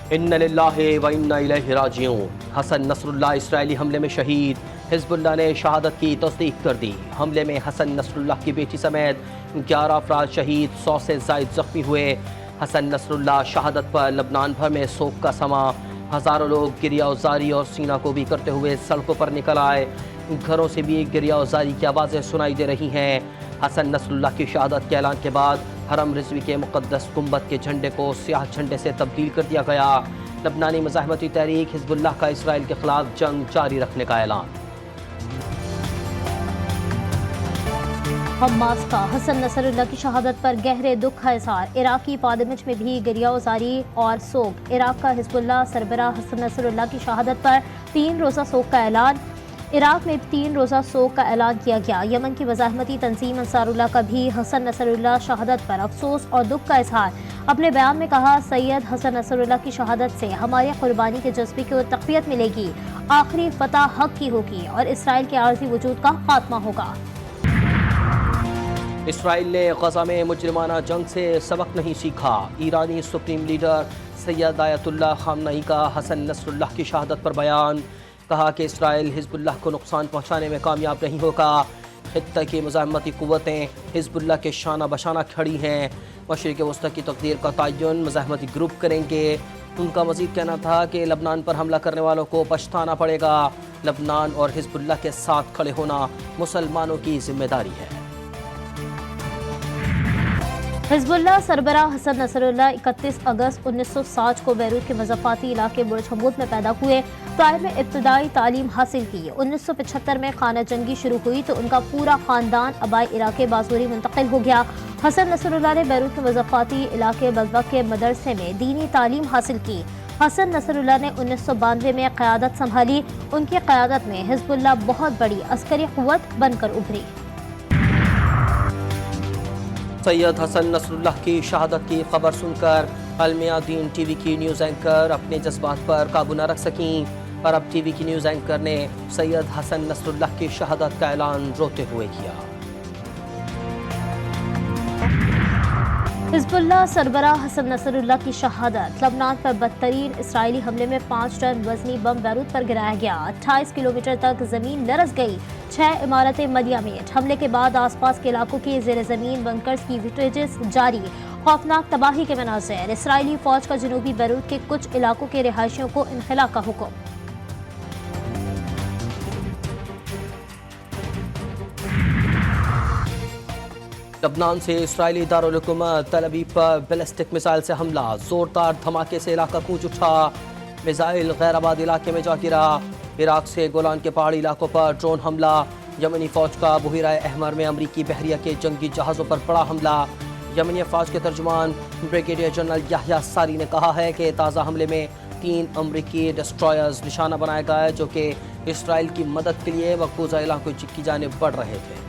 اِنَّ لِلَّهِ وَإِنَّا إِلَيْهِ راجعون۔ حسن نصر اللہ اسرائیلی حملے میں شہید، حزب اللہ نے شہادت کی تصدیق کر دی۔ حملے میں حسن نصر اللہ کی بیٹی سمیت 11 افراد شہید، 100 سے زائد زخمی ہوئے۔ حسن نصر اللہ شہادت پر لبنان بھر میں سوگ کا سما، ہزاروں لوگ گریہ وزاری اور سینہ کوبی کرتے ہوئے سڑکوں پر نکل آئے۔ گھروں سے بھی گریہ وزاری کی آوازیں سنائی دے رہی ہیں۔ حسن نصر اللہ کی شہادت کے اعلان کے بعد حرم رضوی کے مقدس گنبد کے جھنڈے کو سیاہ جھنڈے سے تبدیل کر دیا گیا۔ لبنانی مزاحمتی تحریک حزب اللہ کا اسرائیل کے خلاف جنگ جاری رکھنے کا اعلان۔ حماس کا حسن نصر اللہ کی شہادت پر گہرے دکھ کا اظہار، عراقی پارلیمنٹ میں بھی گریہ وزاری اور سوگ۔ عراق کا حزب اللہ سربراہ حسن نصر اللہ کی شہادت پر 3 روزہ سوگ کا اعلان۔ عراق میں 3 روزہ سوگ کا اعلان کیا گیا۔ یمن کی مزاحمتی تنظیم انصار اللہ کا بھی حسن نصر اللہ شہادت پر افسوس اور دکھ کا اظہار۔ اپنے بیان میں کہا، سید حسن نصر اللہ کی شہادت سے ہمارے قربانی کے جذبے کو تقویت ملے گی، آخری فتح حق کی ہوگی اور اسرائیل کے عارضی وجود کا خاتمہ ہوگا۔ اسرائیل نے غزہ میں مجرمانہ جنگ سے سبق نہیں سیکھا۔ ایرانی سپریم لیڈر سید آیت اللہ خامنئی کا حسن نصر اللہ کی شہادت پر بیان، کہا کہ اسرائیل حزب اللہ کو نقصان پہنچانے میں کامیاب نہیں ہوگا۔ خطہ کی مزاحمتی قوتیں حزب اللہ کے شانہ بشانہ کھڑی ہیں۔ مشرق وسطی کی تقدیر کا تعین مزاحمتی گروپ کریں گے۔ ان کا مزید کہنا تھا کہ لبنان پر حملہ کرنے والوں کو پچھتانا پڑے گا۔ لبنان اور حزب اللہ کے ساتھ کھڑے ہونا مسلمانوں کی ذمہ داری ہے۔ حزب اللہ سربراہ حسن نصر اللہ 31 اگست 1960 کو بیروت کے مضافاتی علاقے برج حمود میں پیدا ہوئے۔ پرائر میں ابتدائی تعلیم حاصل کی۔ 1975 میں خانہ جنگی شروع ہوئی تو ان کا پورا خاندان آبائی علاقے بازوری منتقل ہو گیا۔ حسن نصر اللہ نے بیروت کے مضافاتی علاقے بلبہ کے مدرسے میں دینی تعلیم حاصل کی۔ حسن نصر اللہ نے 1992 میں قیادت سنبھالی۔ ان کی قیادت میں حزب اللہ بہت بڑی عسکری قوت بن کر ابھری۔ سید حسن نصر اللہ کی شہادت کی خبر سن کر المیادین ٹی وی کی نیوز اینکر اپنے جذبات پر قابو نہ رکھ سکیں۔ عرب ٹی وی کی نیوز اینکر نے سید حسن نصر اللہ کی شہادت کا اعلان روتے ہوئے کیا۔ حزب اللہ سربراہ حسن نصر اللہ کی شہادت، لبنان پر بدترین اسرائیلی حملے میں 5 ٹن وزنی بم بیروت پر گرایا گیا۔ 28 کلومیٹر تک زمین لرز گئی، 6 عمارتیں ملیامت۔ حملے کے بعد آس پاس کے علاقوں کی زیر زمین بنکرز کی فوٹیجز جاری، خوفناک تباہی کے مناظر۔ اسرائیلی فوج کا جنوبی بیروت کے کچھ علاقوں کے رہائشیوں کو انخلاء کا حکم۔ لبنان سے اسرائیلی دارالحکومت تل ابیب پر بیلسٹک میزائل سے حملہ، زوردار دھماکے سے علاقہ گونج اٹھا۔ میزائل غیر آباد علاقے میں جا گرا۔ عراق سے گولان کے پہاڑی علاقوں پر ڈرون حملہ۔ یمنی فوج کا بحیرہ احمر میں امریکی بحریہ کے جنگی جہازوں پر بڑا حملہ۔ یمنی افواج کے ترجمان بریگیڈیئر جنرل یحییٰ ساری نے کہا ہے کہ تازہ حملے میں 3 امریکی ڈسٹرائرز نشانہ بنائے گئے جو کہ اسرائیل کی مدد کے لیے مقبوضہ علاقوں کی جانب بڑھ رہے تھے۔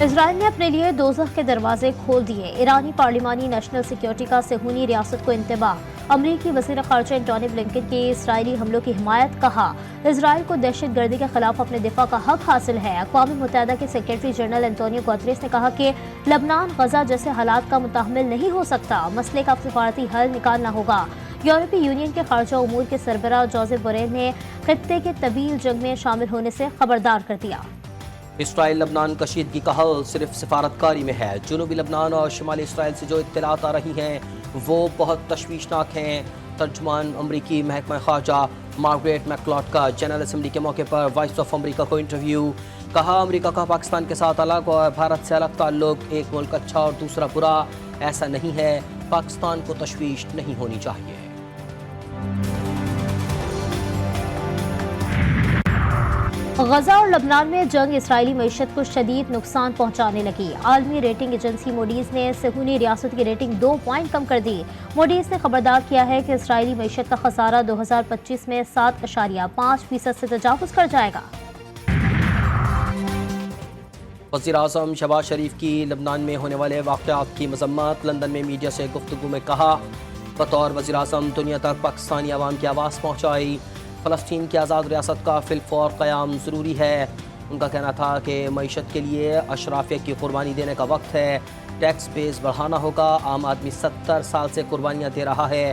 اسرائیل نے اپنے لیے دوزخ کے دروازے کھول دیے، ایرانی پارلیمانی نیشنل سیکیورٹی کا صہیونی ریاست کو انتباہ۔ امریکی وزیر خارجہ انٹونی بلنکن کی اسرائیلی حملوں کی حمایت، کہا اسرائیل کو دہشت گردی کے خلاف اپنے دفاع کا حق حاصل ہے۔ اقوام متحدہ کے سیکریٹری جنرل انٹونیو گوتریس نے کہا کہ لبنان غزہ جیسے حالات کا متحمل نہیں ہو سکتا، مسئلے کا سفارتی حل نکالنا ہوگا۔ یورپی یونین کے خارجہ امور کے سربراہ جوزف بوریل نے خطے کے طویل جنگ میں شامل ہونے سے خبردار کر دیا۔ اسرائیل لبنان کشیدگی کا حل صرف سفارتکاری میں ہے۔ جنوبی لبنان اور شمالی اسرائیل سے جو اطلاعات آ رہی ہیں وہ بہت تشویشناک ہیں۔ ترجمان امریکی محکمہ خارجہ مارگریٹ میکلاٹ کا جنرل اسمبلی کے موقع پر وائس آف امریکہ کو انٹرویو، کہا امریکہ کا پاکستان کے ساتھ الگ اور بھارت سے الگ تعلق، ایک ملک اچھا اور دوسرا برا، ایسا نہیں ہے۔ پاکستان کو تشویش نہیں ہونی چاہیے۔ غزہ اور لبنان میں جنگ اسرائیلی معیشت کو شدید نقصان پہنچانے لگی۔ عالمی ریٹنگ ایجنسی موڈیز نے صہیونی ریاست کی ریٹنگ 2 پوائنٹ کم کر دی۔ موڈیز نے خبردار کیا ہے کہ اسرائیلی معیشت کا خسارہ 2025 میں 7.5% سے تجاوز کر جائے گا۔ وزیراعظم شہباز شریف کی لبنان میں ہونے والے واقعات کی مذمت، لندن میں میڈیا سے گفتگو میں کہا بطور وزیراعظم دنیا تک پاکستانی عوام کی آواز پہنچائی، فلسطین کی آزاد ریاست کا فی الفور قیام ضروری ہے۔ ان کا کہنا تھا کہ معیشت کے لیے اشرافیہ کی قربانی دینے کا وقت ہے، ٹیکس بیس بڑھانا ہوگا۔ عام آدمی 70 سال سے قربانیاں دے رہا ہے،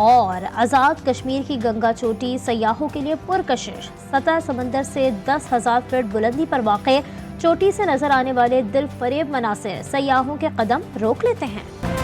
اور آزاد کشمیر کی گنگا چوٹی سیاحوں کے لیے پرکشش، سطح سمندر سے 10,000 فٹ بلندی پر واقع چوٹی سے نظر آنے والے دل فریب مناظر سیاحوں کے قدم روک لیتے ہیں۔